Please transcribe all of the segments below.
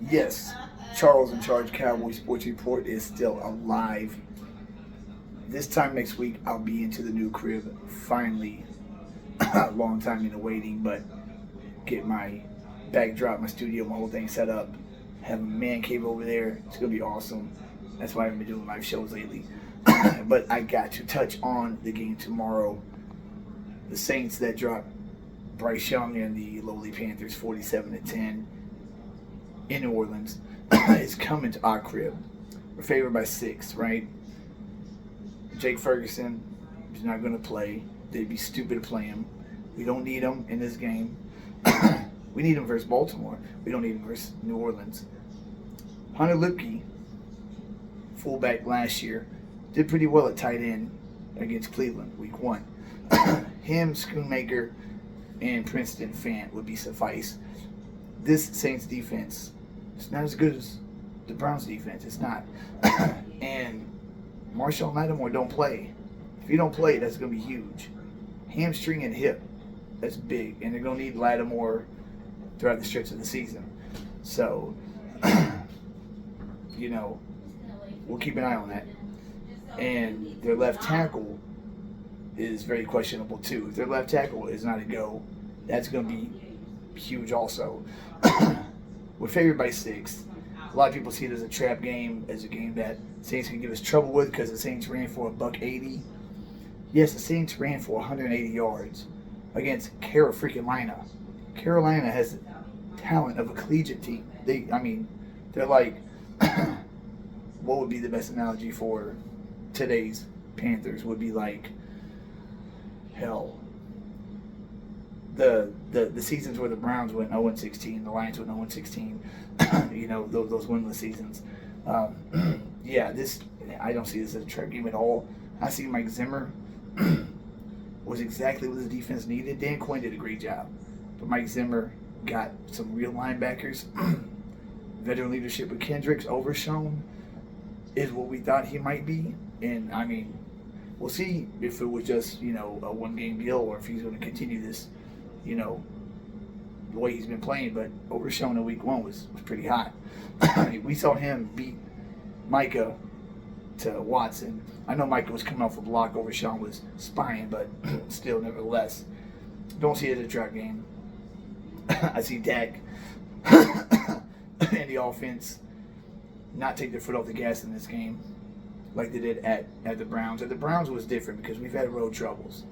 Yes, Charles in Charge Cowboy Sports Report is still alive. This time next week, I'll be into the new crib. Finally, a long time in the waiting, but get my backdrop, my studio, my whole thing set up. Have a man cave over there. It's gonna be awesome. That's why I haven't been doing live shows lately. But I got to touch on the game tomorrow. The Saints that dropped Bryce Young and the lowly Panthers 47-10 in New Orleans is coming to our crib. We're favored by 6, right? Jake Ferguson is not going to play. They'd be stupid to play him. We don't need him in this game. We need him versus Baltimore. We don't need him versus New Orleans. Hunter Lipke, fullback last year, did pretty well at tight end against Cleveland, week 1. Him, Schoonmaker, and Princeton Fant would be suffice. This Saints defense is not as good as the Browns defense. It's not. And Marshall Lattimore don't play. If you don't play, that's going to be huge. Hamstring and hip, that's big. And they're going to need Lattimore throughout the stretch of the season. So, we'll keep an eye on that. And their left tackle is very questionable too. If their left tackle is not a go, that's going to be huge also. We're favored by 6. A lot of people see it as a trap game, as a game that Saints can give us trouble with because the Saints ran for $180. Yes, the Saints ran for 180 yards against Carolina. Carolina has the talent of a collegiate team. They're like, what would be the best analogy for today's Panthers? Would be like, hell, the seasons where the Browns went 0-16, the Lions went 0-16, those winless seasons. I don't see this as a trap game at all. I see Mike Zimmer was exactly what the defense needed. Dan Quinn did a great job, but Mike Zimmer got some real linebackers. Veteran leadership with Kendricks, Overshown is what we thought he might be, and we'll see if it was just a 1-game deal or if he's going to continue this, the way he's been playing. But Overshown in week 1 was pretty hot. We saw him beat Micah to Watson. I know Micah was coming off a block, Overshown was spying, but still, nevertheless, don't see it as a trap game. I see Dak and the offense not take their foot off the gas in this game like they did at the Browns. At the Browns was different because we've had road troubles.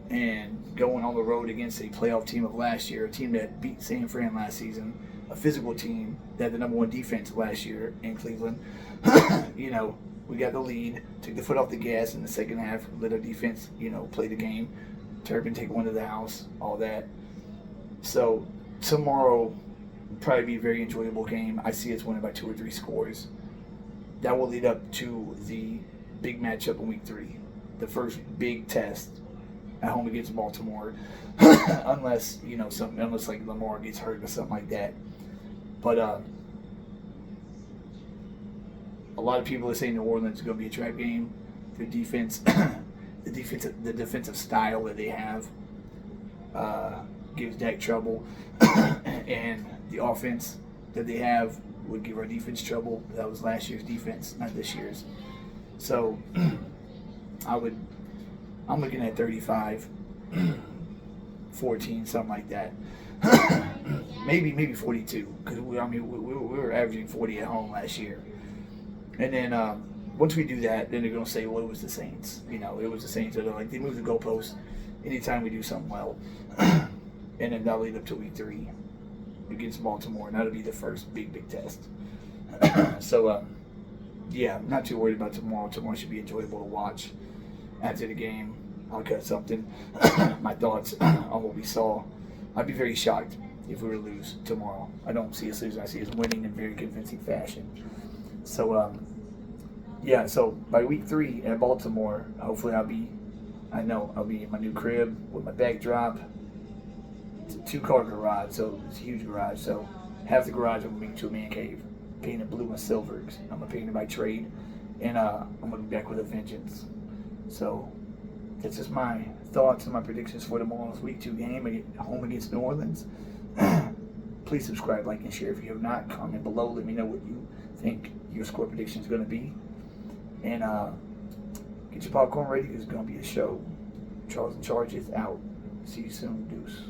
And going on the road against a playoff team of last year, a team that beat San Fran last season, a physical team that had the number 1 defense last year in Cleveland, we got the lead, took the foot off the gas in the second half, let our defense, play the game, Turpin take one to the house, all that. So tomorrow will probably be a very enjoyable game. I see it's winning by 2 or 3 scores. That will lead up to the big matchup in week 3, the first big test at home against Baltimore, unless like Lamar gets hurt or something like that. But a lot of people are saying New Orleans is going to be a trap game. Their defense, the defensive style that they have gives Dak trouble, and the offense that they have would give our defense trouble. That was last year's defense, not this year's. So I'm looking at 35, 14, something like that. maybe 42, because we were averaging 40 at home last year. And then once we do that, then they're going to say, well, it was the Saints. It was the Saints. They move the goalposts anytime we do something well. And then that'll lead up to week 3 against Baltimore, and that'll be the first big test. So, I'm not too worried about tomorrow. Tomorrow should be enjoyable to watch. After the game, I'll cut something. My thoughts on what we saw. I'd be very shocked if we were to lose tomorrow. I don't see us losing. I see us winning in very convincing fashion. So, so by week 3 at Baltimore, hopefully I'll be in my new crib with my backdrop. It's a 2-car garage, so it's a huge garage. So half the garage I'm moving to a man cave, painted blue and silver. I'm a painter by trade, and I'm gonna be back with a vengeance. So that's just my thoughts and my predictions for tomorrow's week 2 game home against New Orleans. Please subscribe, like, and share if you have not. Comment below. Let me know what you think your score prediction is going to be. And get your popcorn ready because it's going to be a show. Charles in Charge is out. See you soon. Deuce.